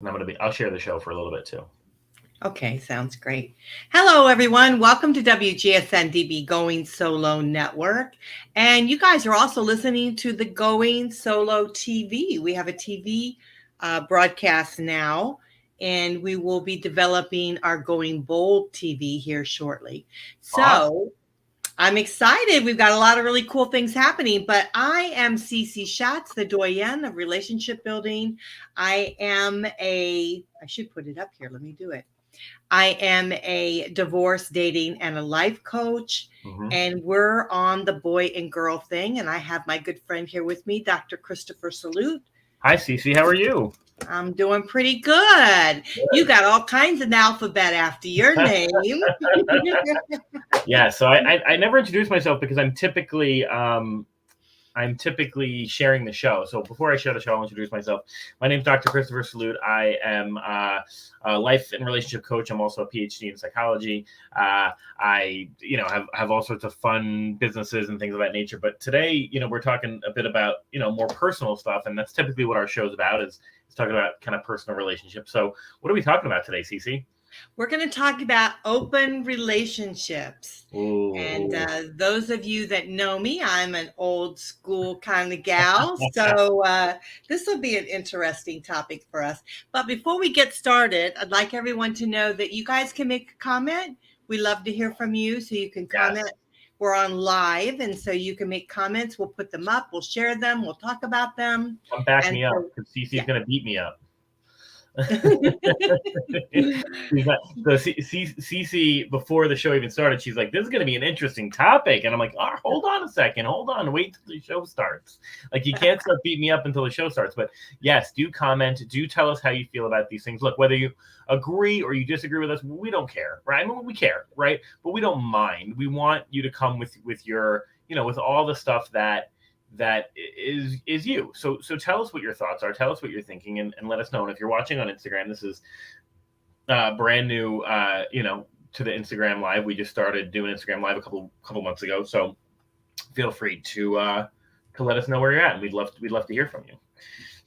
And I'll share the show for a little bit too. Okay, sounds great. Hello, everyone. Welcome to WGSN-DB Going Solo Network. And you guys are also listening to the Going Solo TV. We have a TV broadcast now, and we will be developing our Going Bold TV here shortly. So Awesome. I'm excited. We've got a lot of really cool things happening, but I am Cece Shatz, the Doyenne of relationship building. I should put it up here. Let me do it. I am a divorce, dating, and a life coach. Mm-hmm. And we're on the boy and girl thing. And I have my good friend here with me, Dr. Christopher Salute. Hi, Cece. How are you? I'm doing pretty good. You got all kinds of alphabet after your name. Yeah. So I never introduce myself because I'm typically sharing the show. So before I share the show, I'll introduce myself. My name is Dr. Christopher Salute. I am a life and relationship coach. I'm also a PhD in psychology. I have all sorts of fun businesses and things of that nature. But today, we're talking a bit about, more personal stuff. And that's typically what our show's about is talking about kind of personal relationships. So what are we talking about today, Cece? We're going to talk about open relationships. Ooh. And those of you that know me, I'm an old school kind of gal. So this will be an interesting topic for us. But before we get started, I'd like everyone to know that you guys can make a comment. We love to hear from you. So you can comment. Yes. We're on live. And so you can make comments. We'll put them up. We'll share them. We'll talk about them. Come back me up because Cece's going to beat me up. So Cece, before the show even started, she's like, this is going to be an interesting topic. And I'm like, oh, hold on a second. Hold on. Wait till the show starts. Like, you can't start beating me up until the show starts. But yes, do comment. Do tell us how you feel about these things. Look, whether you agree or you disagree with us, we don't care, right? I mean, we care, right? But we don't mind. We want you to come with your, with all the stuff that is you. So tell us what your thoughts are. Tell us what you're thinking and let us know. And if you're watching on Instagram, this is brand new, to the Instagram Live. We just started doing Instagram Live a couple months ago. So feel free to let us know where you're at. And we'd love to hear from you.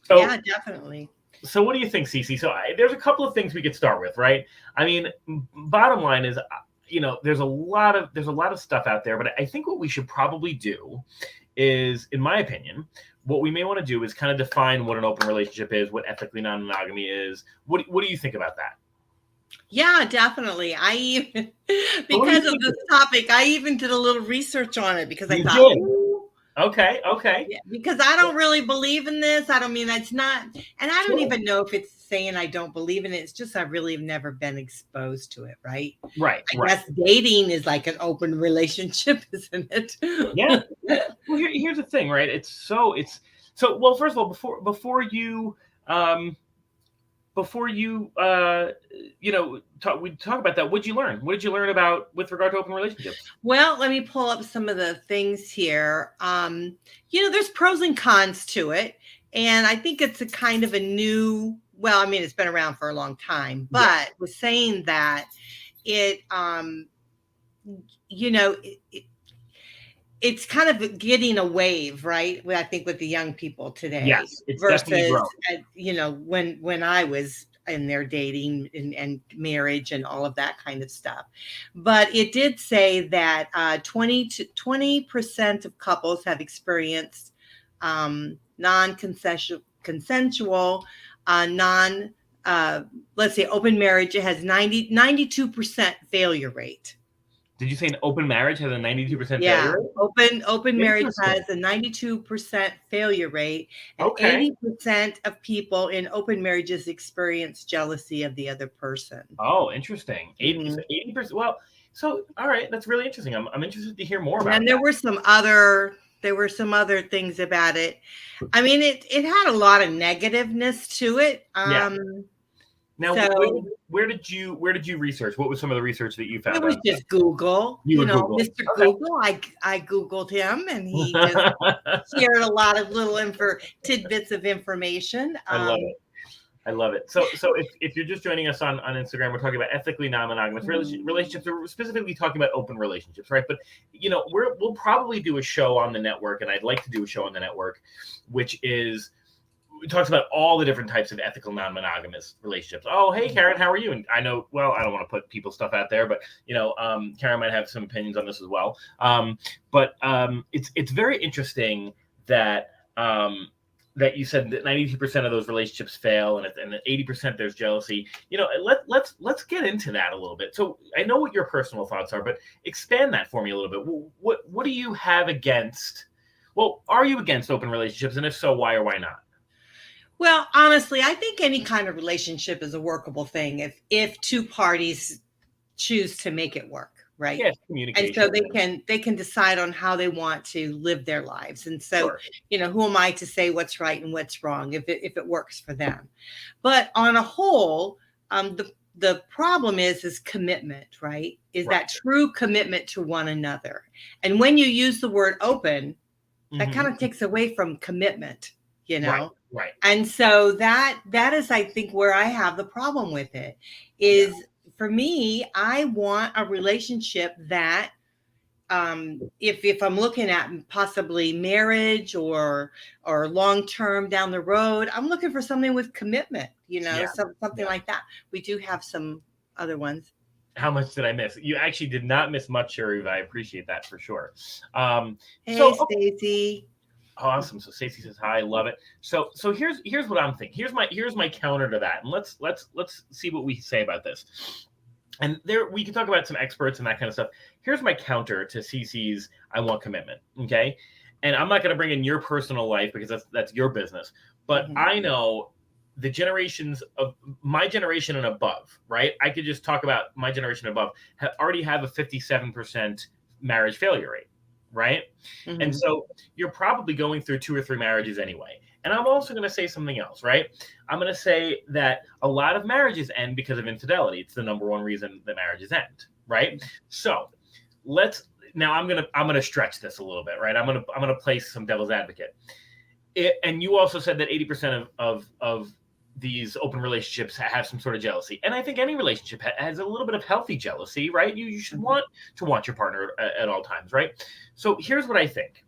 So, yeah, definitely. So what do you think, Cece? So there's a couple of things we could start with, right? I mean, bottom line is, there's a lot of stuff out there, but I think what we should probably do is, in my opinion, what we may want to do is kind of define what an open relationship is, what ethically non-monogamy is. What do you think about that? Yeah, definitely. Because of this topic, I even did a little research on it because I thought, okay. Yeah, because I don't really believe in this. I don't mean it's not, and I don't even know if it's saying I don't believe in it. It's just I really have never been exposed to it, right? Right. I guess dating is like an open relationship, isn't it? Yeah. Well, here's the thing, right? Well, first of all, before you talk about that, what did you learn? What did you learn about with regard to open relationships? Well, let me pull up some of the things here. There's pros and cons to it. And I think it's a kind of a new, well, I mean, it's been around for a long time, but was saying that it's kind of getting a wave, right? I think with the young people today, yes, it's versus, when I was in their dating and marriage and all of that kind of stuff. But it did say that 20% of couples have experienced non-consensual, let's say open marriage. It has 92% failure rate. Did you say an open marriage has a 92% failure rate? Open marriage has a 92% failure rate, and 80% of people in open marriages experience jealousy of the other person. Oh, interesting. 80%. Well, so all right, that's really interesting. I'm interested to hear more about it. And there were some other things about it. I mean, it had a lot of negativeness to it. Now, where did you research? What was some of the research that you found? It was just Google. Google. Mr. Google. I Googled him, and he just shared a lot of little tidbits of information. I love it. So if you're just joining us on Instagram, we're talking about ethically non-monogamous relationships. We're specifically talking about open relationships, right? But we'll probably do a show on the network, and I'd like to do a show on the network, which is talks about all the different types of ethical non-monogamous relationships. Oh, hey, Karen, how are you? And I know, well, I don't want to put people's stuff out there, but Karen might have some opinions on this as well. But it's very interesting that that you said that 92% of those relationships fail, and 80% there's jealousy. Let's get into that a little bit. So I know what your personal thoughts are, but expand that for me a little bit. What do you have against? Well, are you against open relationships, and if so, why or why not? Well, honestly, I think any kind of relationship is a workable thing if two parties choose to make it work, right? Yes, communication. And so they can decide on how they want to live their lives. And so, Sure. Who am I to say what's right and what's wrong if it works for them? But on a whole, the problem is commitment, right? Is that true commitment to one another? And when you use the word open, that kind of takes away from commitment, Right. And so that is, I think, where I have the problem with it is for me, I want a relationship that if I'm looking at possibly marriage or long-term down the road, I'm looking for something with commitment, something like that. We do have some other ones. How much did I miss? You actually did not miss much, Sherry. I appreciate that for sure. Hey, Cece. Awesome. So Cece says hi, love it. So here's what I'm thinking. Here's my counter to that, and let's see what we say about this. And there we can talk about some experts and that kind of stuff. Here's my counter to Cece's I want commitment. Okay, and I'm not going to bring in your personal life because that's your business. But I know the generations of my generation and above, right? I could just talk about my generation and above already have a 57% marriage failure rate. Right. And so you're probably going through 2 or 3 marriages anyway. And I'm also going to say something else, right? I'm going to say that a lot of marriages end because of infidelity. It's the number one reason that marriages end. Right. So I'm going to stretch this a little bit, right? I'm going to play some devil's advocate. And you also said that 80% of these open relationships have some sort of jealousy. And I think any relationship has a little bit of healthy jealousy, right? You should want your partner at all times, right? So here's what I think.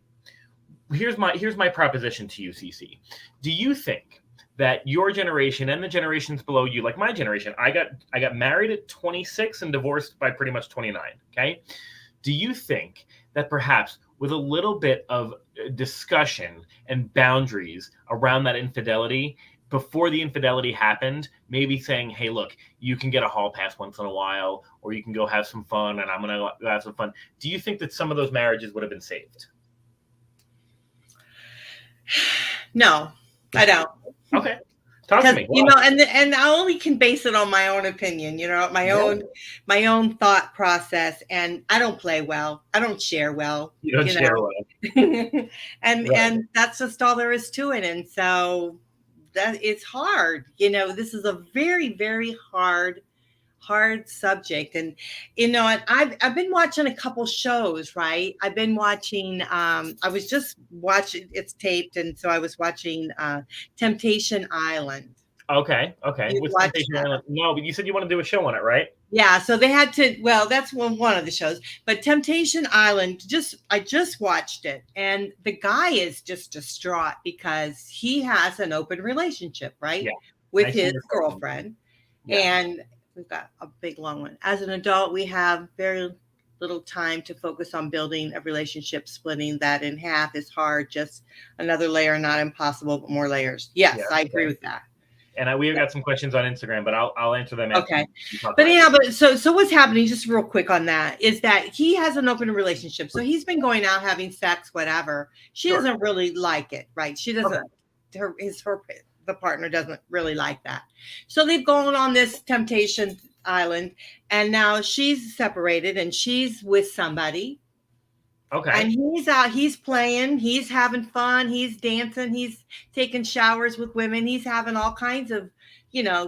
Here's my proposition to you, Cece. Do you think that your generation and the generations below you, like my generation, I got married at 26 and divorced by pretty much 29, okay? Do you think that perhaps with a little bit of discussion and boundaries around that infidelity, before the infidelity happened, maybe saying, hey, look, you can get a hall pass once in a while, or you can go have some fun, and I'm going to go have some fun. Do you think that some of those marriages would have been saved? No, I don't. Okay. Talk to me. And I only can base it on my own opinion, my own thought process. And I don't play well. I don't share well. You don't share well. And that's just all there is to it. And so that it's hard. This is a very, very hard subject. And I've been watching a couple shows, right? I've been watching I was just watching, it's taped, and so I was watching Temptation Island. Okay. What's Temptation Island? No, but you said you want to do a show on it, right? Yeah, so they had to, well, that's one of the shows. But Temptation Island, I just watched it, and the guy is just distraught because he has an open relationship, right? Yeah. With his girlfriend. Yeah. And we've got a big long one. As an adult, we have very little time to focus on building a relationship. Splitting that in half is hard. Just another layer, not impossible, but more layers. Yes, yeah, I agree with that. And we've got some questions on Instagram, but I'll answer them. Okay. So what's happening, just real quick on that, is that he has an open relationship. So he's been going out having sex, whatever. She doesn't really like it, right? She doesn't. The partner doesn't really like that. So they've gone on this Temptation Island, and now she's separated and she's with somebody. Okay. And he's out, he's playing, he's having fun, he's dancing, he's taking showers with women, he's having all kinds of,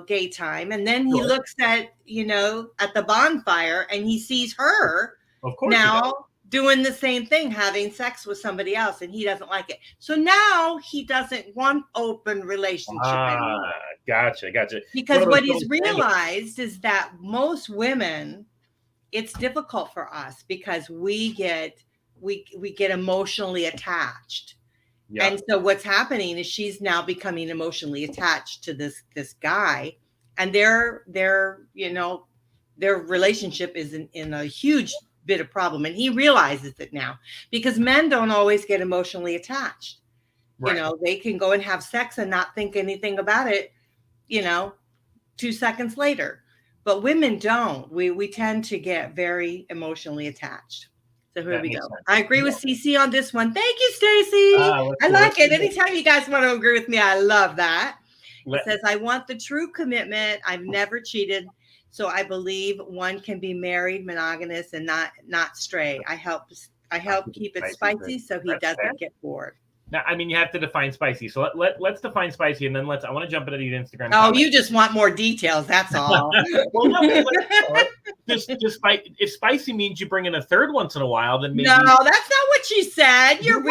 gay time. And then he looks at, at the bonfire, and he sees her now doing the same thing, having sex with somebody else, and he doesn't like it. So now he doesn't want open relationship anymore. Gotcha. Because what he's realized is that most women, it's difficult for us because we get emotionally attached. Yeah. And so what's happening is she's now becoming emotionally attached to this guy, and their relationship is in a huge bit of problem, and he realizes it now, because men don't always get emotionally attached. Right. They can go and have sex and not think anything about it, 2 seconds later. But women don't. We tend to get very emotionally attached. So here we go. Sense. I agree with Cece on this one. Thank you, Stacy. I like it. Anytime you guys want to agree with me, I love that. It says, I want the true commitment. I've never cheated. So I believe one can be married, monogamous, and not stray. I help keep it spicy so he doesn't get bored. Now, I mean, you have to define spicy. So let's define spicy, and then I want to jump into these Instagram. Oh, comments. You just want more details. That's all. Well, no, if spicy means you bring in a third once in a while, then maybe. No, that's not what she said. You're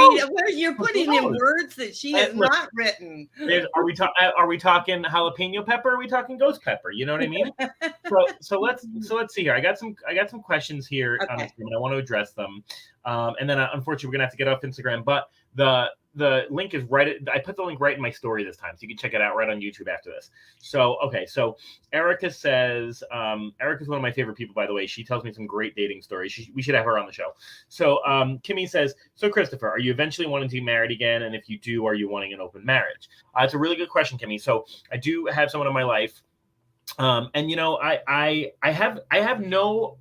putting in words that she has not written. Are we talking jalapeno pepper? Or are we talking ghost pepper? You know what I mean? so let's see here. I got some questions here on Instagram, and I want to address them. And then unfortunately, we're gonna have to get off Instagram, but the link is right. I put the link right in my story this time, so you can check it out right on YouTube after this. So Erica says, Erica's one of my favorite people, by the way. She tells me some great dating stories. We should have her on the show. So Kimmy says, so Christopher, are you eventually wanting to be married again? And if you do, are you wanting an open marriage? It's a really good question, Kimmy. So I do have someone in my life, and I have no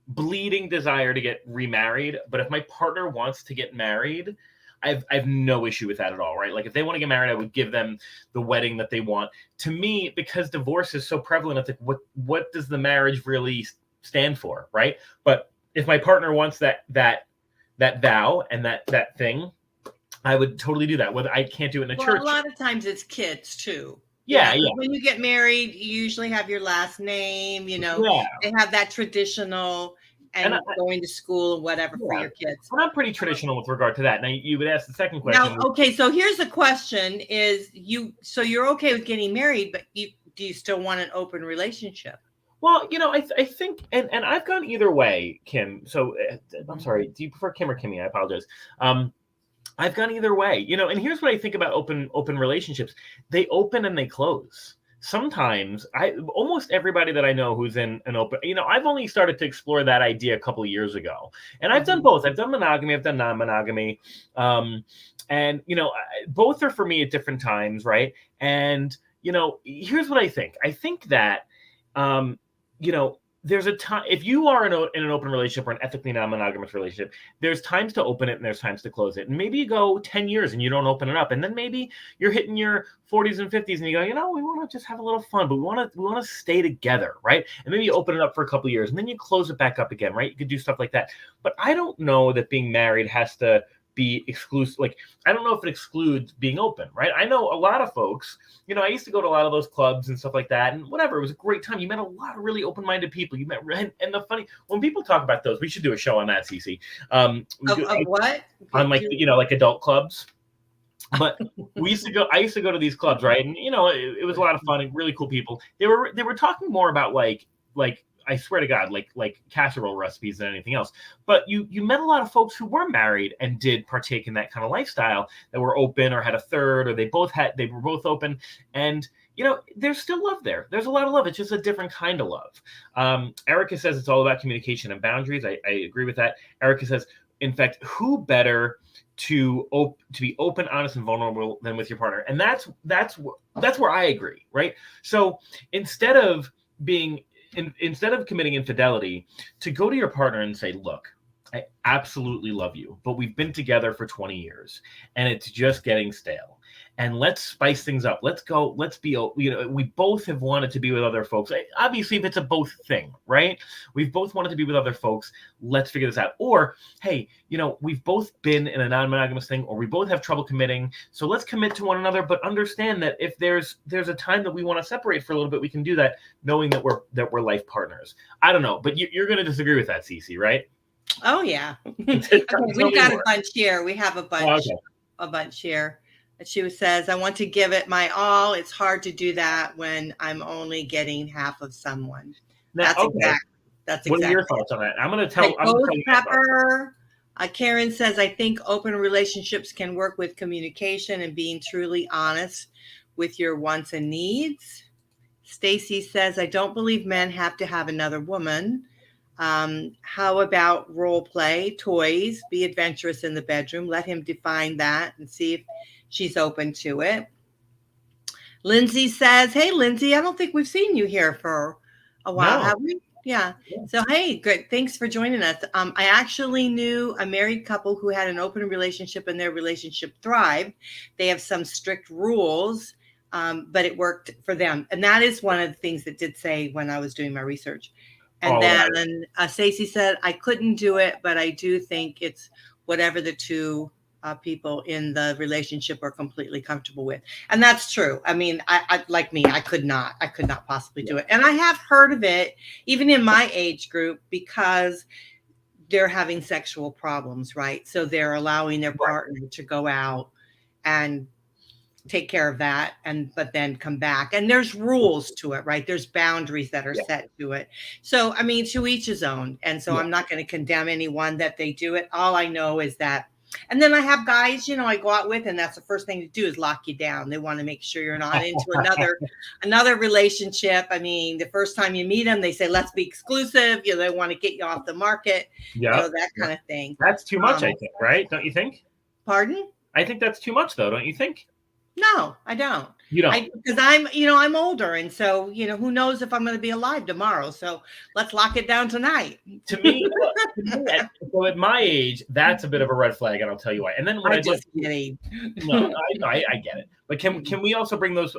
bleeding desire to get remarried, but if my partner wants to get married, I have no issue with that at all, right? Like if they want to get married, I would give them the wedding that they want. To me, because divorce is so prevalent, it's like what does the marriage really stand for, right? But if my partner wants that vow and that thing, I would totally do that. Whether I can't do it in a church. A lot of times it's kids too. Yeah. When you get married, you usually have your last name, They have that traditional and going to school and whatever for your kids. Well, I'm pretty traditional with regard to that. Now you would ask the second question. Now, okay, so here's the question so you're okay with getting married, but do you still want an open relationship? Well, I think, and I've gone either way, Kim. So I'm sorry. Do you prefer Kim or Kimmy? I apologize. I've gone either way, and here's what I think about open relationships. They open and they close. Sometimes almost everybody that I know who's in an open, I've only started to explore that idea a couple of years ago, and I've done both. I've done monogamy, I've done non-monogamy. And both are for me at different times. Right. And, here's what I think. I think that, there's a time, if you are in an open relationship or an ethically non-monogamous relationship, there's times to open it and there's times to close it. And maybe you go 10 years and you don't open it up. And then maybe you're hitting your 40s and 50s and you go, we want to just have a little fun, but we want to stay together, right? And maybe you open it up for a couple of years and then you close it back up again, right? You could do stuff like that. But I don't know that being married has to be exclusive. Like, I don't know if it excludes being open, right? I know a lot of folks, I used to go to a lot of those clubs and stuff like that, and whatever, it was a great time. You met a lot of really open-minded people. You met, and the funny, when people talk about those, we should do a show on that, Cece. What? On like adult clubs. But I used to go to these clubs, right? And it was a lot of fun and really cool people. They were talking more about like I swear to God, like casserole recipes than anything else. But you met a lot of folks who were married and did partake in that kind of lifestyle, that were open or had a third, or they were both open. And there's still love there. There's a lot of love. It's just a different kind of love. Erica says it's all about communication and boundaries. I agree with that. Erica says, in fact, who better to be open, honest, and vulnerable than with your partner? And that's where I agree, right? So instead of committing infidelity, to go to your partner and say, look, I absolutely love you, but we've been together for 20 years and it's just getting stale. And let's spice things up. Let's be, we both have wanted to be with other folks. Obviously, if it's a both thing, right? We've both wanted to be with other folks. Let's figure this out. Or, hey, we've both been in a non-monogamous thing, or we both have trouble committing. So let's commit to one another, but understand that if there's a time that we want to separate for a little bit, we can do that, knowing that we're life partners. I don't know, but you're going to disagree with that, Cece, right? Oh yeah, we've got a bunch here. We have a bunch here. She says, I want to give it my all. It's hard to do that when I'm only getting half of someone. That's exactly. What are your thoughts on that? I'm going to tell. Ghost pepper. Karen says, I think open relationships can work with communication and being truly honest with your wants and needs. Stacy says, I don't believe men have to have another woman. How about role play, toys, be adventurous in the bedroom? Let him define that and see if she's open to it. Lindsay says, hey, Lindsay, I don't think we've seen you here for a while, No. have we? Yeah. So, hey, good. Thanks for joining us. I actually knew a married couple who had an open relationship and their relationship thrived. They have some strict rules, but it worked for them. And that is one of the things that did say when I was doing my research. And then Cece said, I couldn't do it, but I do think it's whatever the two people in the relationship are completely comfortable with. And that's true. I mean, I like me, I could not possibly do it. And I have heard of it, even in my age group, because they're having sexual problems, right? So they're allowing their partner to go out and take care of that, but then come back. And there's rules to it, right? There's boundaries that are set to it. So, I mean, to each his own. And so I'm not going to condemn anyone that they do it. All I know is that, and then I have guys, I go out with, and that's the first thing to do is lock you down. They want to make sure you're not into another relationship. I mean, the first time you meet them, they say, let's be exclusive. They want to get you off the market, that kind of thing. That's too much, I think, right? Don't you think? Pardon? I think that's too much, though. Don't you think? No, I don't. You don't? Because I'm older. And so, who knows if I'm going to be alive tomorrow. So let's lock it down tonight. To me, so at my age, that's a bit of a red flag. And I'll tell you why. And then when I get it. But can we also bring those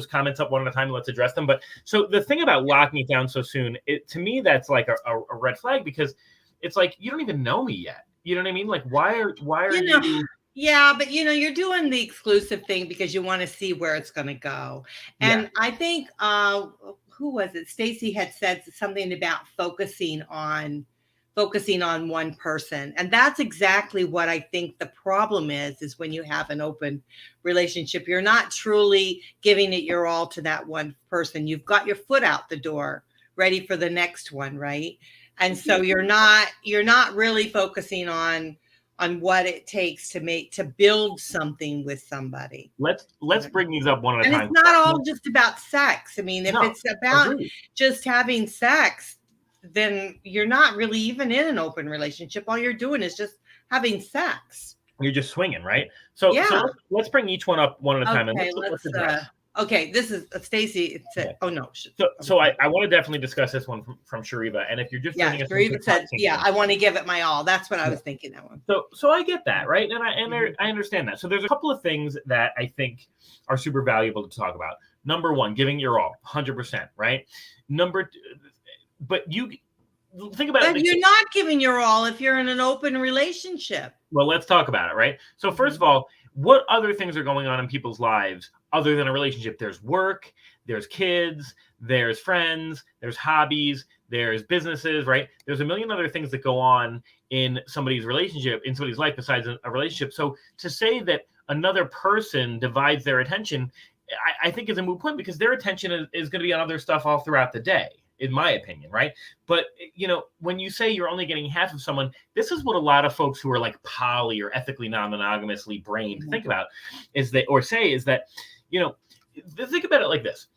comments up one at a time and let's address them? But so the thing about locking it down so soon, to me, that's like a red flag, because it's like, you don't even know me yet. You know what I mean? Like, why are you? Yeah, but you're doing the exclusive thing because you want to see where it's going to go. And I think, who was it? Stacy had said something about focusing on one person. And that's exactly what I think the problem is when you have an open relationship. You're not truly giving it your all to that one person. You've got your foot out the door, ready for the next one, right? And so you're not really focusing on what it takes to build something with somebody. Let's bring these up one at a time. And it's not all just about sex. I mean, if it's about just having sex, then you're not really even in an open relationship. All you're doing is just having sex. You're just swinging, right? So let's bring each one up one at a time. And let's address. Okay, this is Stacy. Oh no. So I want to definitely discuss this one from Shariva. And if you're just Shariva said, I want to give it my all. That's what I was thinking, that one. So I get that, right? And I understand that. So there's a couple of things that I think are super valuable to talk about. Number one, giving your all, 100%, right? But you think about it. But you're not giving your all if you're in an open relationship. Well, let's talk about it, right? So first of all, what other things are going on in people's lives other than a relationship? There's work, there's kids, there's friends, there's hobbies, there's businesses, right? There's a million other things that go on in somebody's relationship, in somebody's life besides a relationship. So to say that another person divides their attention, I think is a moot point, because their attention is going to be on other stuff all throughout the day, in my opinion, right? But, when you say you're only getting half of someone, this is what a lot of folks who are like poly or ethically non-monogamously brained think about, is that think about it like this.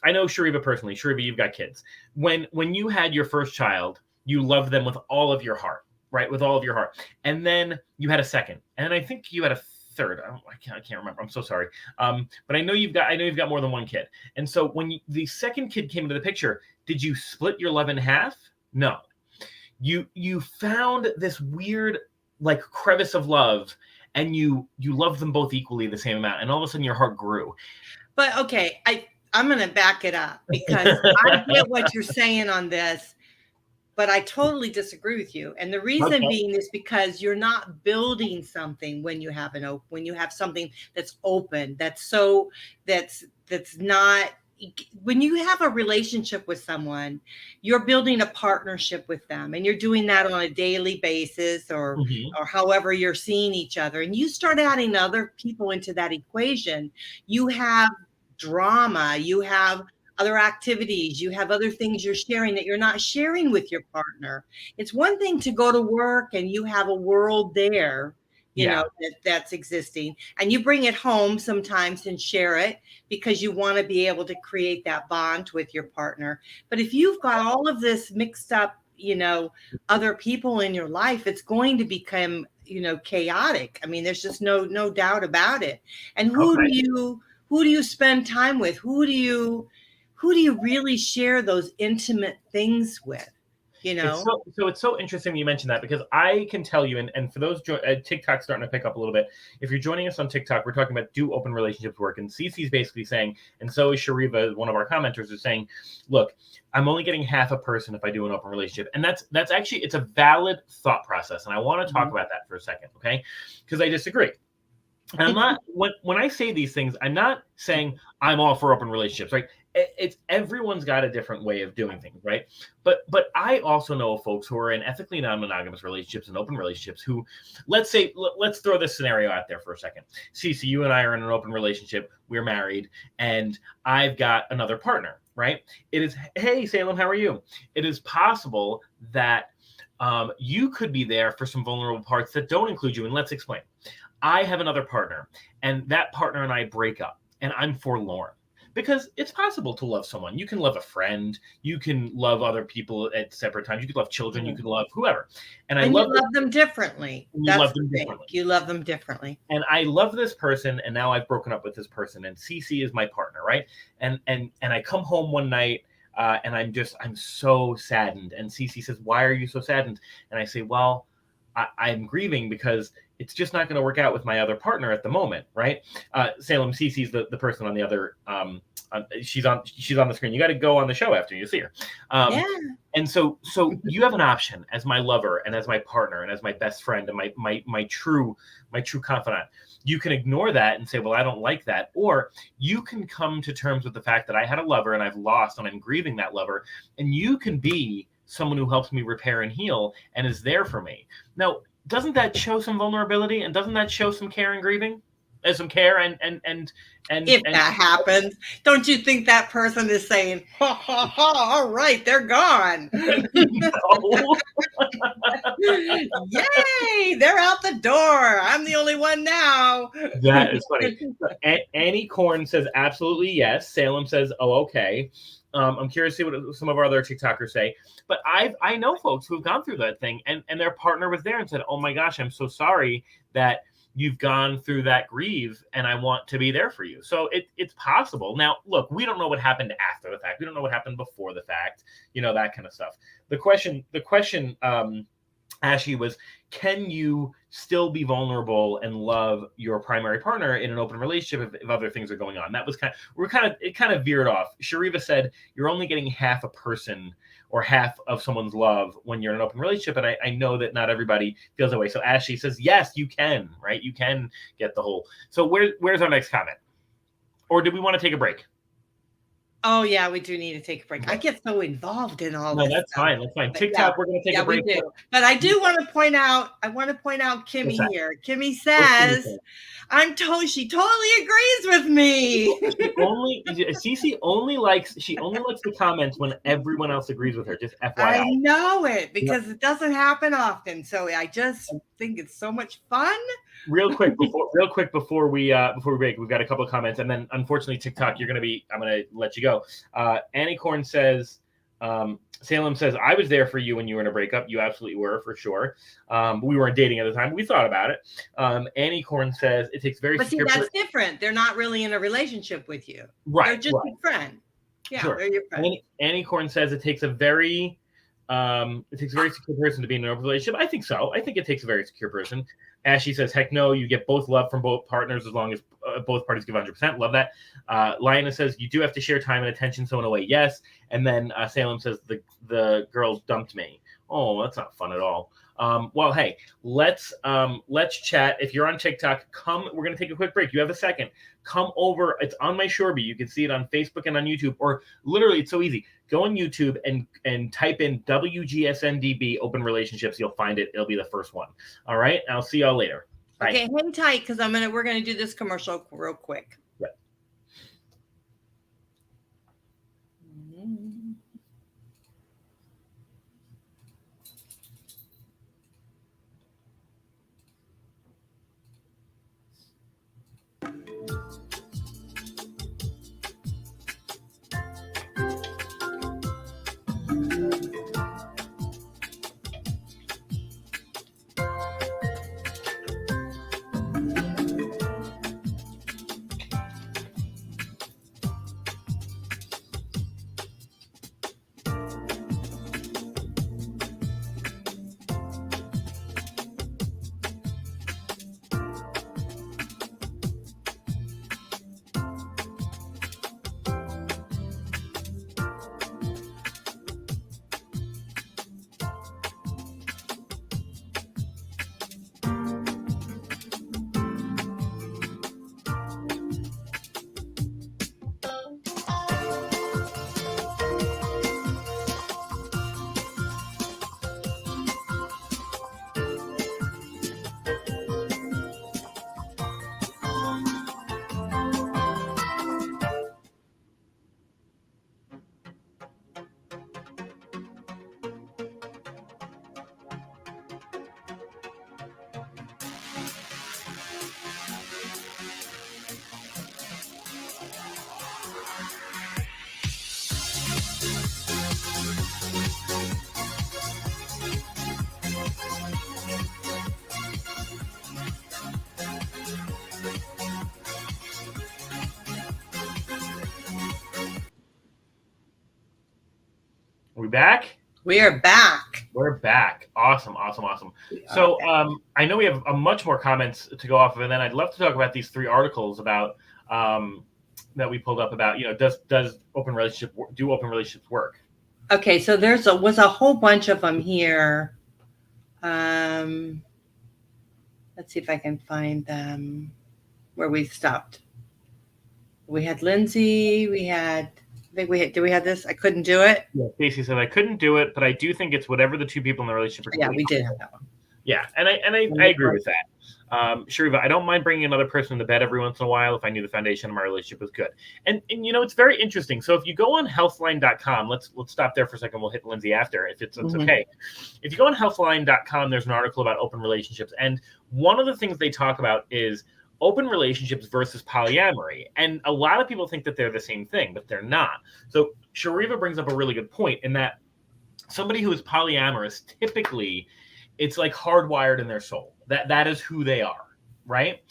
I know Shariva personally. Shariva, you've got kids. When you had your first child, you loved them with all of your heart, right? With all of your heart. And then you had a second. And I think you had a third. I can't remember. I'm so sorry. But I know you've got more than one kid. And so when the second kid came into the picture, did you split your love in half? No. You found this weird like crevice of love, and you loved them both equally the same amount, and all of a sudden your heart grew. But okay, I'm going to back it up, because I get what you're saying on this, but I totally disagree with you. And the reason being is because you're not building something when you have when you have something that's open, that's not. When you have a relationship with someone, you're building a partnership with them, and you're doing that on a daily basis, or however you're seeing each other. And you start adding other people into that equation. You have drama, you have other activities, you have other things you're sharing that you're not sharing with your partner. It's one thing to go to work and you have a world there, Yeah. that's existing, and you bring it home sometimes and share it because you want to be able to create that bond with your partner. But if you've got all of this mixed up, other people in your life, it's going to become, chaotic. I mean, there's just no doubt about it. And who Okay. do you spend time with? Who do you really share those intimate things with? It's so interesting you mentioned that, because I can tell you, and for those TikTok's starting to pick up a little bit. If you're joining us on TikTok, we're talking about, do open relationships work? And Cece's basically saying, and so is Shariva, one of our commenters, is saying, look, I'm only getting half a person if I do an open relationship. And that's actually, it's a valid thought process. And I want to talk about that for a second, okay? Because I disagree. And I'm not, when I say these things, I'm not saying I'm all for open relationships, right? It's everyone's got a different way of doing things, right? But I also know of folks who are in ethically non-monogamous relationships and open relationships who, let's throw this scenario out there for a second. Cece, you and I are in an open relationship. We're married, and I've got another partner, right? It is, hey, Salem, how are you? It is possible that you could be there for some vulnerable parts that don't include you. And let's explain. I have another partner, and that partner and I break up, and I'm forlorn. Because it's possible to love someone. You can love a friend. You can love other people at separate times. You can love children. You can love whoever. And you love them differently. That's the thing. You love them differently. And I love this person, and now I've broken up with this person, and Cece is my partner, right? And I come home one night, and I'm so saddened. And Cece says, "Why are you so saddened?" And I say, "Well, I'm grieving because it's just not going to work out with my other partner at the moment," right? Salem, Cece's the person on the other. She's on the screen. You got to go on the show after you see her. And so you have an option as my lover and as my partner and as my best friend and my true confidant. You can ignore that and say, "Well, I don't like that," or you can come to terms with the fact that I had a lover and I've lost and I'm grieving that lover, and you can be someone who helps me repair and heal and is there for me. Now, doesn't that show some vulnerability, and doesn't that show some care and grieving, some care and if that happens, don't you think that person is saying, "Ha ha ha! All right, they're gone. Yay! They're out the door. I'm the only one now." That is funny. Annie Corn says absolutely yes. Salem says, "Oh, okay." I'm curious to see what some of our other TikTokers say. But I know folks who've gone through that thing, and their partner was there and said, "Oh my gosh, I'm so sorry that you've gone through that grief, and I want to be there for you." So it's possible. Now, look, we don't know what happened after the fact. We don't know what happened before the fact, that kind of stuff. The question, Ashley, was, can you still be vulnerable and love your primary partner in an open relationship if other things are going on? That was it kind of veered off. Shariva said, you're only getting half a person or half of someone's love when you're in an open relationship. And I know that not everybody feels that way. So Ashley says, yes, you can, right? You can get the whole. So where's our next comment? Or do we want to take a break? Oh, yeah, we do need to take a break. I get so involved in all this. No, that's fine. That's fine. TikTok, we're going to take a break. We do. But I do want to point out, Kimmy here. Kimmy says, I'm told she totally agrees with me. Cece only likes the comments when everyone else agrees with her. Just FYI. I know it, because it doesn't happen often. So I just think it's so much fun. Real quick before we break, we've got a couple of comments, and then unfortunately TikTok, I'm gonna let you go. Annie Corn says, Salem says, I was there for you when you were in a breakup. You absolutely were, for sure. We weren't dating at the time. We thought about it. Annie Corn says it takes very. But see, that's different. They're not really in a relationship with you. Right. They're just a friend. Yeah, sure. They're your friend. Annie Corn says it takes a very secure person to be in an open relationship. I think so. I think it takes a very secure person. Ashley says, heck no, you get both love from both partners as long as both parties give 100%. Love that. Lioness says, you do have to share time and attention. So in a way, yes. And then Salem says, the girl dumped me. Oh, that's not fun at all. Well, hey, let's chat. If you're on TikTok, we're going to take a quick break. You have a second. Come over. It's on my Shoreby. You can see it on Facebook and on YouTube, or literally it's so easy. Go on YouTube and type in WGSN-DB open relationships. You'll find it. It'll be the first one. All right. I'll see y'all later. Bye. Okay. Hang tight, because we're going to do this commercial real quick. Are we back? We are back. We're back. Awesome. So I know we have much more comments to go off of, and then I'd love to talk about these 3 articles about that we pulled up about, does open relationships work? Okay, so was a whole bunch of them here. Let's see if I can find them where we stopped. We had Lindsay. Did we have this? I couldn't do it. Yeah, Cece said I couldn't do it, but I do think it's whatever the 2 people in the relationship are. Yeah, we did have that one. Yeah, and I agree with that. Shariva, I don't mind bringing another person in the bed every once in a while if I knew the foundation of my relationship was good. And it's very interesting. So if you go on healthline.com, let's stop there for a second. We'll hit Lindsay after if it's okay. If you go on healthline.com, there's an article about open relationships. And one of the things they talk about is open relationships versus polyamory. And a lot of people think that they're the same thing, but they're not. So Shariva brings up a really good point in that somebody who is polyamorous, typically it's like hardwired in their soul. That is who they are, right?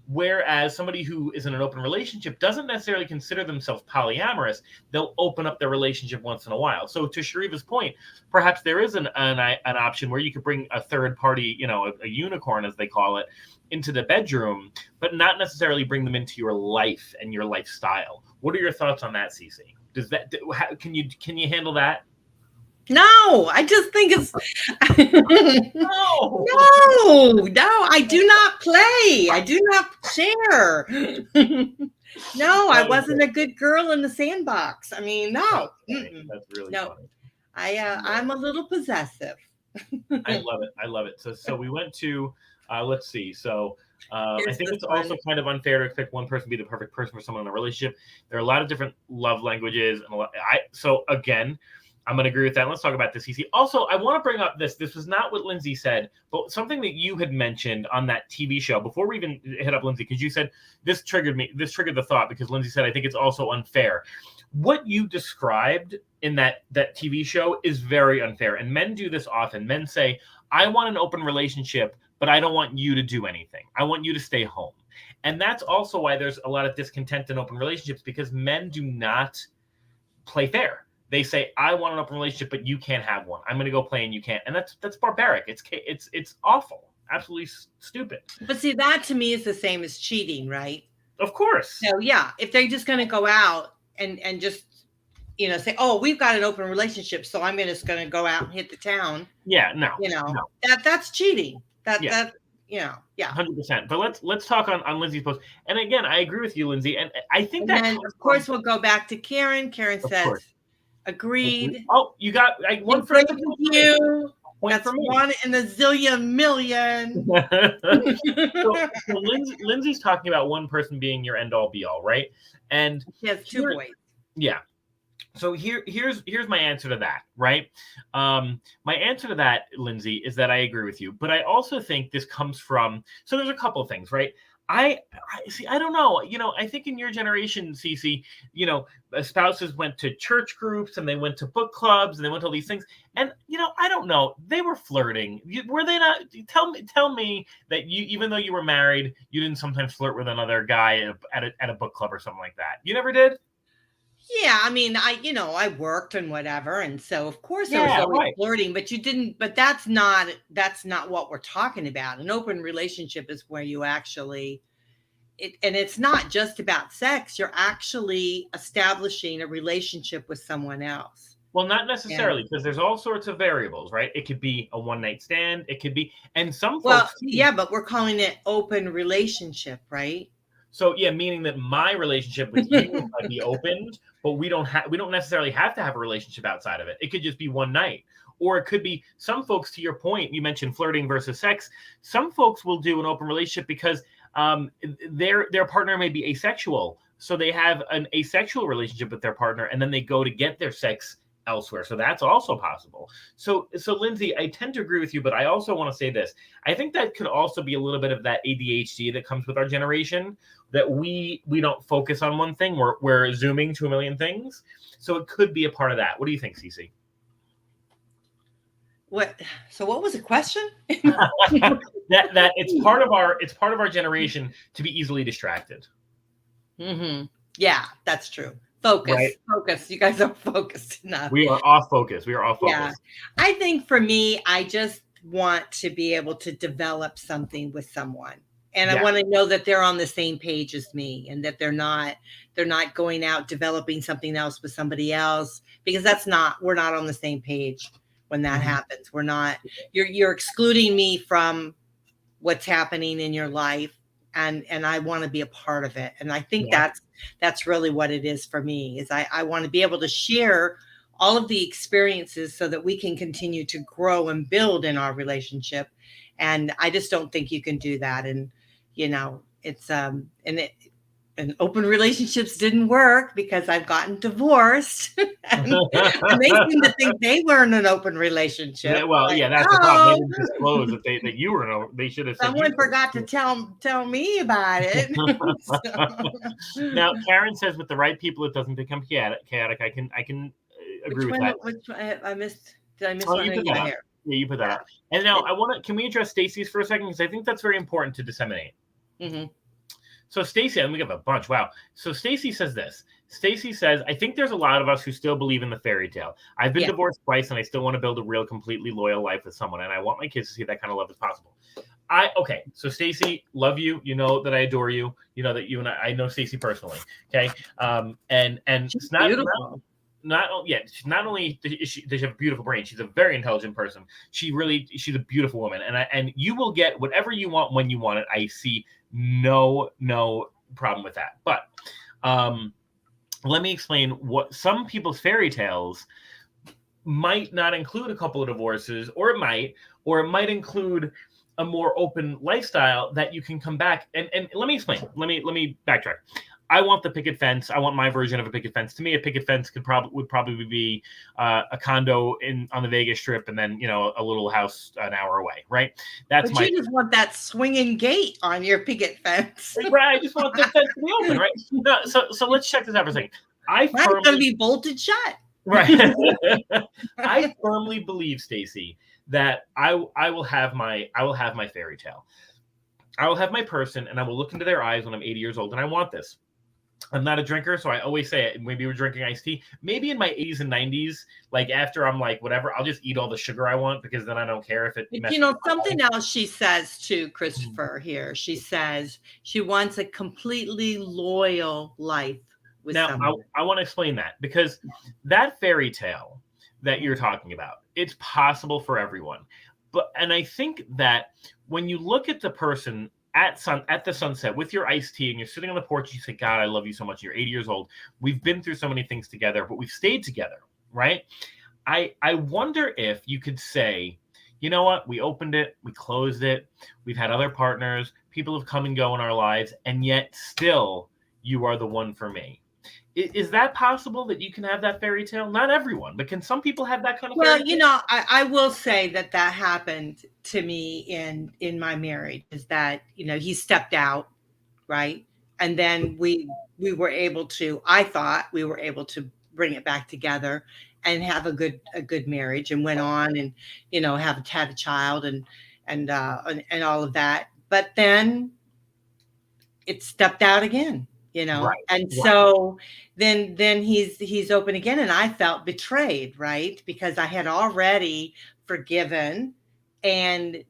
Whereas somebody who is in an open relationship doesn't necessarily consider themselves polyamorous. They'll open up their relationship once in a while. So to Shariva's point, perhaps there is an option where you could bring a third party, a unicorn as they call it, into the bedroom, but not necessarily bring them into your life and your lifestyle. What are your thoughts on that, Cece? Can you handle that? No, I just think it's no, I do not play. I do not share. No, I wasn't a good girl in the sandbox. I mean, no. That's really funny. I'm a little possessive. I love it. So we went to let's see. So I think it's also kind of unfair to expect one person to be the perfect person for someone in a relationship. There are a lot of different love languages, and so again, I'm going to agree with that. Let's talk about this, Cece. Also, I want to bring up this. This was not what Lindsay said, but something that you had mentioned on that TV show before we even hit up Lindsay, because you said this triggered me. This triggered the thought because Lindsay said, I think it's also unfair. What you described in that TV show is very unfair. And men do this often. Men say, I want an open relationship, but I don't want you to do anything. I want you to stay home. And that's also why there's a lot of discontent in open relationships, because men do not play fair. They say, I want an open relationship, but you can't have one. I'm going to go play and you can't. And that's barbaric. It's awful. Absolutely stupid. But see, that to me is the same as cheating, right? Of course. So yeah, if they're just going to go out and just, say, oh, we've got an open relationship, so I'm just going to go out and hit the town. Yeah, no. That's cheating. That 100%. But let's talk on Lindsay's post. And again, I agree with you, Lindsay. And I think that of course we'll go back to Karen. Karen says, agreed. Oh, you got one for you. That's one in a zillion million. so Lindsay's talking about one person being your end all be all, right? And she has 2 boys. Yeah. So here's my answer to that, right? My answer to that, Lindsay, is that I agree with you, but I also think this comes from. So there's a couple of things, right? I see. I don't know. I think in your generation, Cece, spouses went to church groups and they went to book clubs and they went to all these things. And I don't know. They were flirting. Were they not? Tell me that even though you were married, you didn't sometimes flirt with another guy at a book club or something like that. You never did? Yeah, I mean, I worked and whatever, and so of course there was always flirting, but you didn't. But that's not what we're talking about. An open relationship is where you actually, and it's not just about sex. You're actually establishing a relationship with someone else. Well, not necessarily, because there's all sorts of variables, right? It could be a one-night stand. It could be, and some folks. Yeah, but we're calling it open relationship, right? So yeah, meaning that my relationship with you might be opened, but we don't necessarily have to have a relationship outside of it. It could just be one night, or it could be some folks. To your point, you mentioned flirting versus sex. Some folks will do an open relationship because their partner may be asexual, so they have an asexual relationship with their partner, and then they go to get their sex elsewhere. So that's also possible. So Lindsay, I tend to agree with you, but I also want to say this. I think that could also be a little bit of that ADHD that comes with our generation, that we don't focus on one thing. We're zooming to a million things. So it could be a part of that. What do you think, Cece? So what was the question? that it's part of our generation to be easily distracted. Mm-hmm. Yeah, that's true. Right. Focus. You guys are focused enough. We are off focus. We are off focus. Yeah. I think for me, I just want to be able to develop something with someone. And I want to know that they're on the same page as me, and that they're not going out developing something else with somebody else, because we're not on the same page when that happens. We're not, you're excluding me from what's happening in your life, and I want to be a part of it. And I think that's really what it is for me, is I want to be able to share all of the experiences so that we can continue to grow and build in our relationship. And I just don't think you can do that. And, it's, and open relationships didn't work because I've gotten divorced. and they seem to think they were in an open relationship. Yeah, well, that's the problem. They didn't disclose that you were they should have said. Someone forgot to tell me about it. Now, Karen says, with the right people, it doesn't become chaotic. I can agree with that. Which I missed? Did I miss one? You put that here? Yeah, you put that up. And now can we address Stacey's for a second? Because I think that's very important to disseminate. So Stacey, and we have a bunch. Wow. So Stacey says this. Stacey says, I think there's a lot of us who still believe in the fairy tale. I've been divorced twice, and I still want to build a real, completely loyal life with someone. And I want my kids to see that kind of love as possible. Okay. So Stacey, love you. You know that I adore you. You know that you and I know Stacey personally. Okay. And it's not beautiful. Not only does she have a beautiful brain, she's a very intelligent person. She's a beautiful woman, and you will get whatever you want when you want it. I see no problem with that. But let me explain what some people's fairy tales might not include. A couple of divorces, or it might include a more open lifestyle that you can come back and let me explain. Let me backtrack. I want the picket fence. I want my version of a picket fence. To me, a picket fence would probably be a condo on the Vegas Strip, and then a little house an hour away, right? But you just want that swinging gate on your picket fence, right? I just want the fence to be open, right? No, so let's check this out for a second. It's going to be bolted shut, right? I firmly believe, Stacey, that I will have my fairy tale. I will have my person, and I will look into their eyes when I'm 80 years old, and I want this. I'm not a drinker, so I always say it. Maybe we're drinking iced tea. Maybe in my 80s and 90s, like after I'm like, whatever, I'll just eat all the sugar I want, because then I don't care if it. Something else she says to Christopher here. She says she wants a completely loyal life with someone. I want to explain that, because that fairy tale that you're talking about, it's possible for everyone. And I think that when you look at the person at the sunset with your iced tea, and you're sitting on the porch, you say, God, I love you so much. You're 80 years old. We've been through so many things together, but we've stayed together, right? I wonder if you could say, you know what? We opened it. We closed it. We've had other partners. People have come and go in our lives, and yet still you are the one for me. Is that possible, that you can have that fairy tale? Not everyone, but can some people have that kind of fairy tale? Well, I will say that happened to me in my marriage, is that, he stepped out, right? And then we were able to, I thought we were able to bring it back together and have a good marriage, and went on and, had a child and all of that. But then it stepped out again. Right, and so then he's open again, and I felt betrayed, right? Because I had already forgiven and,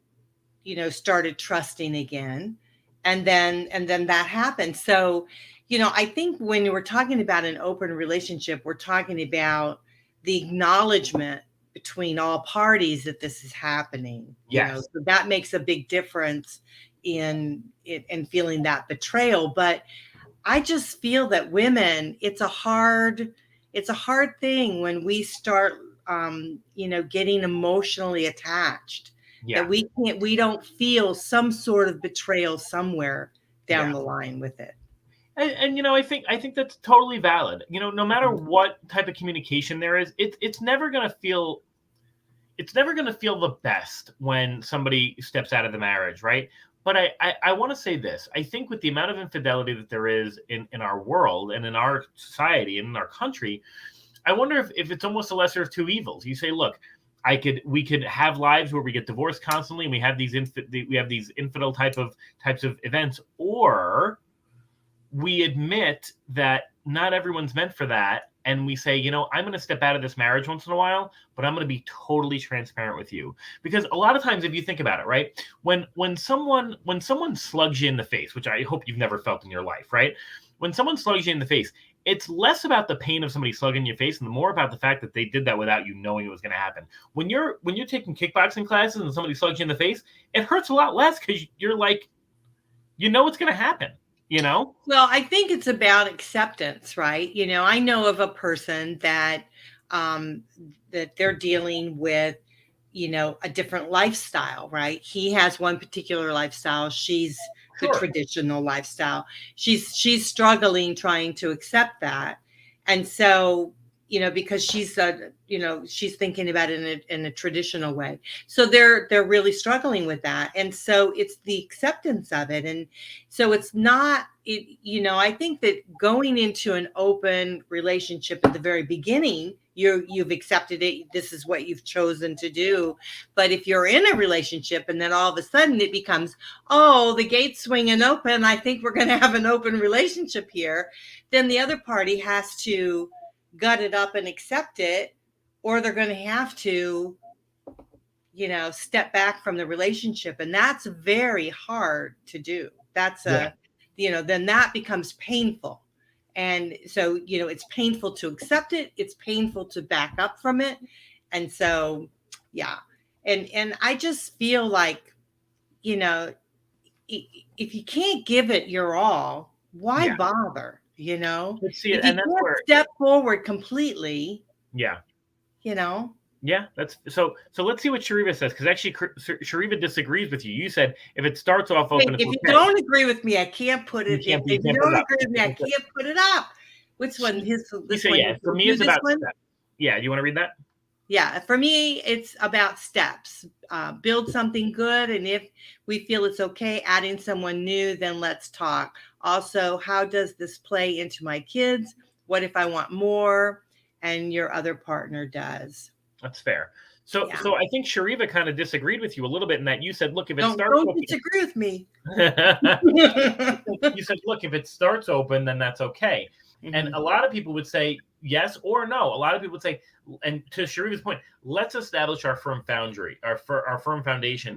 started trusting again. And then that happened. So, I think when we're talking about an open relationship, we're talking about the acknowledgement between all parties that this is happening. Yes. So that makes a big difference in feeling that betrayal. But I just feel that women, it's a hard thing when we start, getting emotionally attached. Yeah. That we don't feel some sort of betrayal somewhere down the line with it. And I think that's totally valid. No matter what type of communication there is, it's never going to feel the best when somebody steps out of the marriage, right? But I want to say this. I think with the amount of infidelity that there is in our world and in our society and in our country, I wonder if it's almost a lesser of two evils. You say, look, we could have lives where we get divorced constantly, and we have these infidel types of events, or we admit that not everyone's meant for that. And we say, I'm going to step out of this marriage once in a while, but I'm going to be totally transparent with you. Because a lot of times, if you think about it, right, when someone slugs you in the face, which I hope you've never felt in your life, right? When someone slugs you in the face, it's less about the pain of somebody slugging your face and more about the fact that they did that without you knowing it was going to happen. When you're taking kickboxing classes and somebody slugs you in the face, it hurts a lot less because you're like, what's going to happen. Well, I think it's about acceptance, right? I know of a person that that they're dealing with, a different lifestyle, right? He has one particular lifestyle. She's the traditional lifestyle. She's struggling trying to accept that. And so, because she's she's thinking about it in a traditional way. So they're really struggling with that. And so it's the acceptance of it. And so it's not, I think that going into an open relationship at the very beginning, you've accepted it. This is what you've chosen to do. But if you're in a relationship and then all of a sudden it becomes, oh, the gate's swinging open, I think we're going to have an open relationship here, then the other party has to gut it up and accept it, or they're going to have to, step back from the relationship. And that's very hard to do. That's then that becomes painful. And so, it's painful to accept it. It's painful to back up from it. And so, yeah. And I just feel like, if you can't give it your all, why bother? If you can't step forward completely. Yeah. Yeah, that's so let's see what Shariva says, because actually Shariva disagrees with you. You said if it starts off open, if you don't agree with me, I can't put it. If you don't agree with me, I can't put it up. Which one? This one. Yeah, for me it's about steps. Yeah, do you want to read that? Yeah, for me it's about steps. Build something good, and if we feel it's okay adding someone new, then let's talk. Also, how does this play into my kids? What if I want more and your other partner does? That's fair. So I think Shariva kind of disagreed with you a little bit in that you said, look, if it starts don't disagree with me. You said, look, if it starts open, then that's okay. Mm-hmm. And a lot of people would say yes or no. A lot of people would say, and to Shariva's point, let's establish our firm foundation.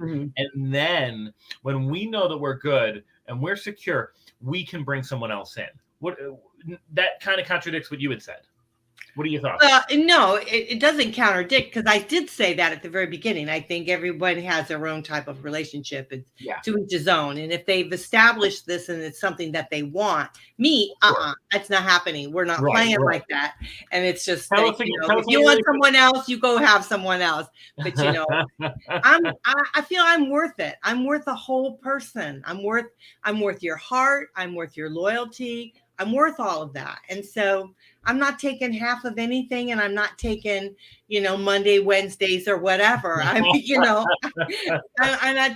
Mm-hmm. And then when we know that we're good and we're secure, we can bring someone else in. That kind of contradicts what you had said. What are your thoughts? No, it doesn't contradict, because I did say that at the very beginning. I think everyone has their own type of relationship. It's to each his own. And if they've established this and it's something that they want, that's not happening. We're not playing like that. And it's just if you want someone else, you go have someone else. But I feel I'm worth it. I'm worth a whole person. I'm worth your heart. I'm worth your loyalty. I'm worth all of that. And so I'm not taking half of anything, and I'm not taking, Monday, Wednesdays or whatever. I'm not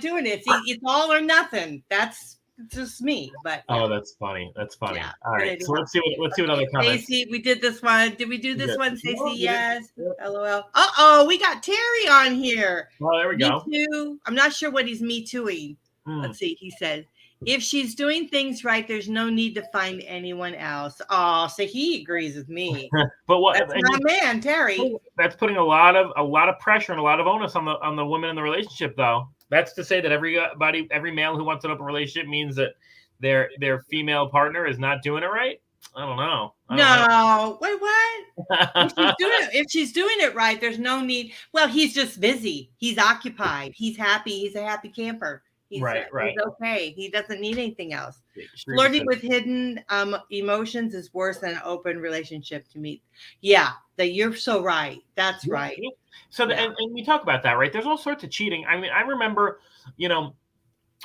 doing it. It's all or nothing. That's just me. But that's funny. That's funny. Yeah, all right. So let's see what other comments. Stacey, we did this one. Did we do this one, Stacey? Yes. LOL. We got Terry on here. Oh, there we go. Me too. I'm not sure what he's me tooing. Let's see. He said, if she's doing things right, there's no need to find anyone else. Oh, so he agrees with me. But what? That's my man, Terry. That's putting a lot of pressure and a lot of onus on the women in the relationship, though. That's to say that every male who wants an open relationship means that their female partner is not doing it right. I don't know. Wait, what? If she's doing it right, there's no need. Well, he's just busy. He's occupied. He's happy. He's a happy camper. He's okay. He doesn't need anything else. Flirting with hidden emotions is worse than an open relationship to me. Yeah, you're so right. That's right. So, and we talk about that, right? There's all sorts of cheating. I mean, I remember,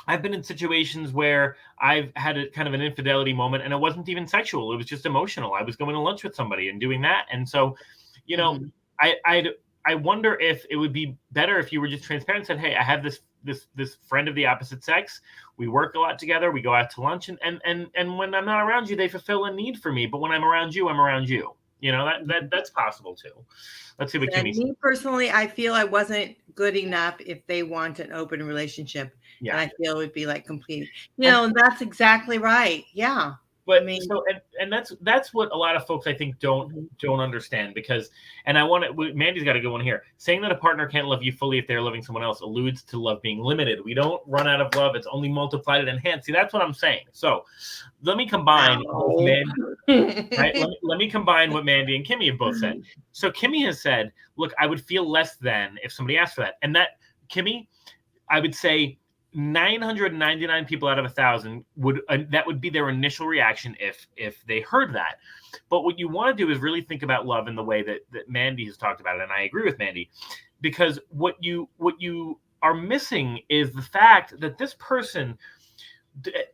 I've been in situations where I've had a kind of an infidelity moment, and it wasn't even sexual. It was just emotional. I was going to lunch with somebody and doing that. And so, I wonder if it would be better if you were just transparent and said, hey, I have this friend of the opposite sex. We work a lot together. We go out to lunch, and when I'm not around you, they fulfill a need for me. But when I'm around you, I'm around you. That's possible too. Let's see what Kimmy says. Me personally, I feel I wasn't good enough if they want an open relationship. Yeah. And I feel it would be like complete. That's exactly right. Yeah. But I mean, so and that's what a lot of folks I think don't understand, because, and I want to, Mandy's got a good one here. Saying that a partner can't love you fully if they're loving someone else alludes to love being limited. We don't run out of love; it's only multiplied and enhanced. See, that's what I'm saying. So let me combine both Mandy, right? Let me combine what Mandy and Kimmy have both said. So Kimmy has said, "Look, I would feel less than if somebody asked for that," and that Kimmy, I would say 999 people out of 1,000 would that would be their initial reaction if they heard that. But what you want to do is really think about love in the way that Mandy has talked about it, and I agree with Mandy, because what you are missing is the fact that this person,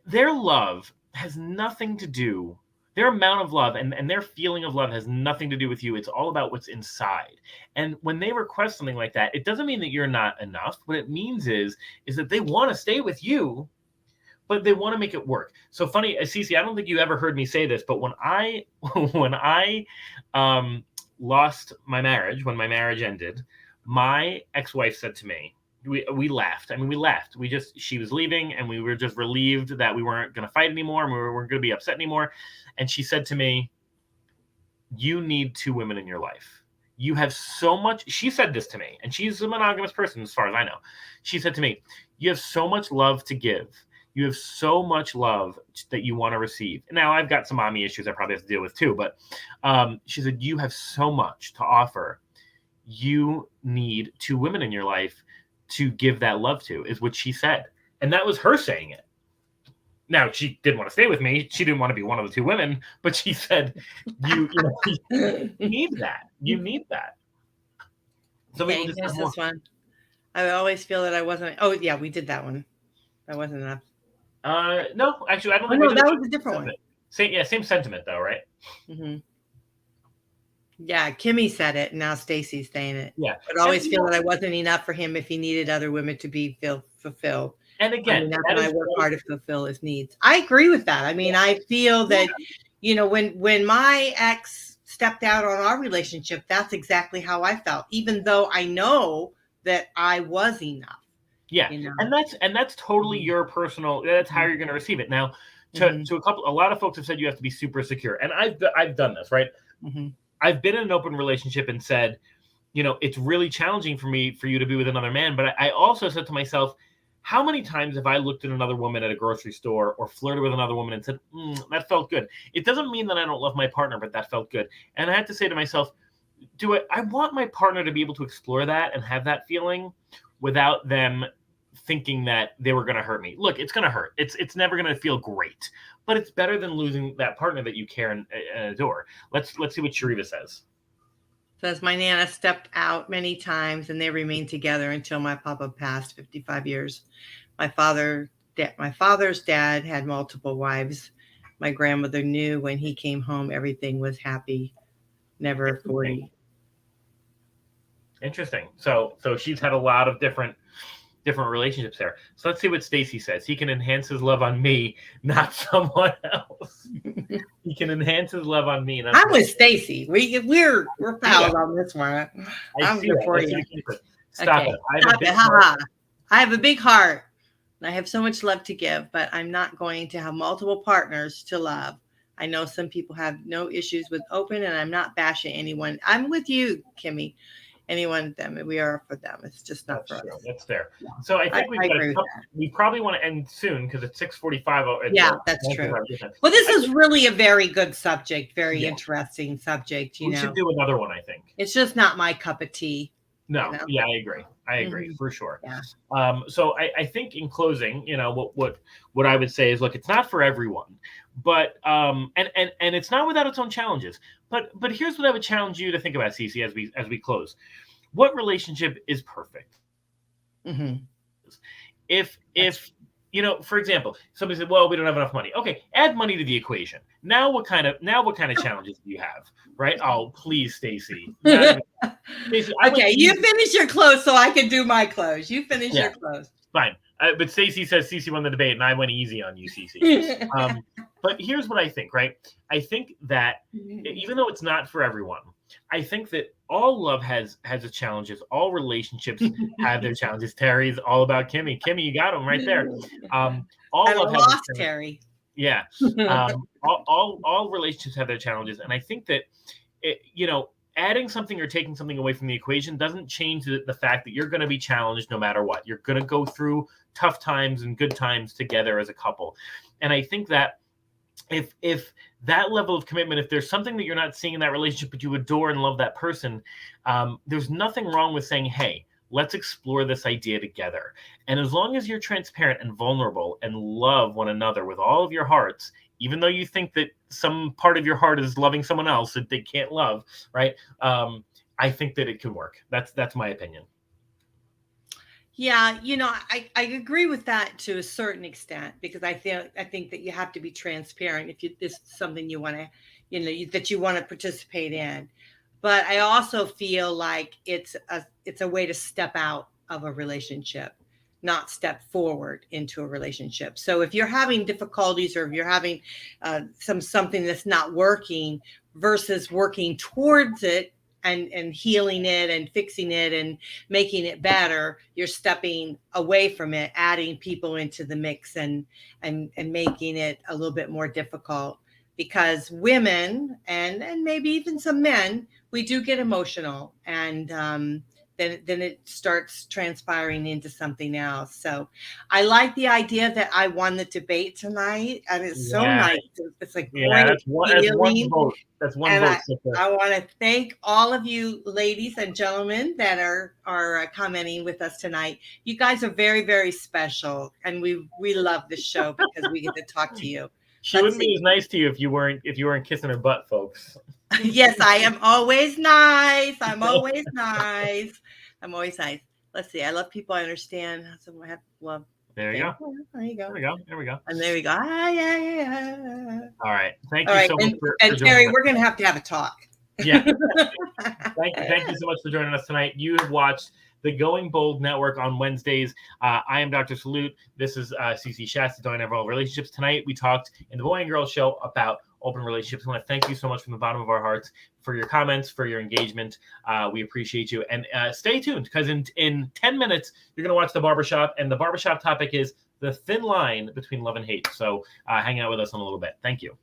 their love has nothing to do, their amount of love and their feeling of love has nothing to do with you. It's all about what's inside. And when they request something like that, it doesn't mean that you're not enough. What it means is that they want to stay with you, but they want to make it work. So funny, Cece, I don't think you ever heard me say this, but when I lost my marriage, when my marriage ended, my ex-wife said to me, we laughed. I mean, we laughed. She was leaving, and we were just relieved that we weren't going to fight anymore, and we weren't going to be upset anymore. And she said to me, "You need 2 women in your life. You have so much." She said this to me, and she's a monogamous person as far as I know. She said to me, "You have so much love to give. You have so much love that you want to receive." Now, I've got some mommy issues I probably have to deal with too, but she said, "You have so much to offer. You need 2 women in your life to give that love to," is what she said. And that was her saying it. Now, she didn't want to stay with me. She didn't want to be one of the 2 women, but she said, you need that. You need that. So okay, here's this one. I always feel that I wasn't. Oh, yeah, we did that one. That wasn't enough. No, actually, I don't think that was a different one. Same sentiment, though, right? Mm-hmm. Yeah, Kimmy said it, and now Stacy's saying it. Yeah. But always feel that I wasn't enough for him if he needed other women to be fulfilled. And again, I work hard to fulfill his needs. I agree with that. I mean, I feel that, when my ex stepped out on our relationship, that's exactly how I felt, even though I know that I was enough. Yeah. And that's totally your personal, that's how you're going to receive it. Now, to a lot of folks have said you have to be super secure. And I've done this, right? Mm-hmm. I've been in an open relationship and said, it's really challenging for you to be with another man. But I also said to myself, how many times have I looked at another woman at a grocery store or flirted with another woman and said, that felt good. It doesn't mean that I don't love my partner, but that felt good. And I had to say to myself, I want my partner to be able to explore that and have that feeling without them thinking that they were going to hurt me. Look, it's going to hurt. It's never going to feel great, but it's better than losing that partner that you care and adore. Let's see what Shariva says. Says, my Nana stepped out many times and they remained together until my papa passed 55 years. My father's dad had multiple wives. My grandmother knew when he came home, everything was happy. Never 40. Interesting. So she's had a lot of different relationships there. So let's see what Stacy says. He can enhance his love on me, not someone else. He can enhance his love on me. I'm with Stacy. We're pals on this one. I'm here for you. Stop it. I have a big heart. And I have so much love to give, but I'm not going to have multiple partners to love. I know some people have no issues with open, and I'm not bashing anyone. I'm with you, Kimmy. Anyone, them, we are for them. It's just not for us. That's fair. So I think we probably want to end soon because it's 6:45. Yeah, that's true. Well, this is really a very good subject, very interesting subject. We should do another one, I think. It's just not my cup of tea. No, yeah, I agree for sure. Yeah. So I think in closing, what I would say is, look, it's not for everyone, but and it's not without its own challenges. But here's what I would challenge you to think about, Cece, as we close. What relationship is perfect? Mm-hmm. If for example, somebody said, "Well, we don't have enough money." Okay, add money to the equation. Now what kind of challenges do you have? Right? Oh, please, Stacy. Okay, you finish your close so I can do my close. You finish your close. Fine. But Stacy says Cece won the debate, and I went easy on you, Cece. But here's what I think, right? I think that even though it's not for everyone, I think that all love has its challenges. All relationships have their challenges. Terry's all about Kimmy. Kimmy, you got him right there. All love has Terry. Yeah. All relationships have their challenges. And I think that, adding something or taking something away from the equation doesn't change the fact that you're going to be challenged no matter what. You're going to go through tough times and good times together as a couple. And I think that if that level of commitment, if there's something that you're not seeing in that relationship, but you adore and love that person, there's nothing wrong with saying, hey, let's explore this idea together. And as long as you're transparent and vulnerable and love one another with all of your hearts, even though you think that some part of your heart is loving someone else that they can't love, right? I think that it could work. That's my opinion. Yeah, I agree with that to a certain extent, because I think that you have to be transparent if this is something you want to, that you want to participate in. But I also feel like it's a way to step out of a relationship, not step forward into a relationship. So if you're having difficulties, or if you're having something that's not working, versus working towards it and healing it and fixing it and making it better, you're stepping away from it, adding people into the mix and making it a little bit more difficult. Because women and maybe even some men, we do get emotional, and then it starts transpiring into something else. So I like the idea that I won the debate tonight, and it's so nice. It's a great that's one vote. That's one and vote. I want to thank all of you ladies and gentlemen that are commenting with us tonight. You guys are very, very special, and we love this show because we get to talk to you. She wouldn't be as nice to you if you weren't kissing her butt, folks. Yes, I am always nice. I'm always nice. Let's see. I love people. I understand. So I have love. There you go. There you go. There we go. And there we go. Yeah. All right. Thank you so much for Terry, we're going to have a talk. Yeah. Thank you so much for joining us tonight. You have watched the Going Bold Network on Wednesdays. I am Dr. Salute. This is Cece, Shatz, the Doyenne of Relationships. Tonight, we talked in the Boy and Girl Show about open relationships. I want to thank you so much from the bottom of our hearts for your comments, for your engagement. We appreciate you. And stay tuned, because in 10 minutes, you're going to watch The Barbershop. And the Barbershop topic is the thin line between love and hate. So hang out with us in a little bit. Thank you.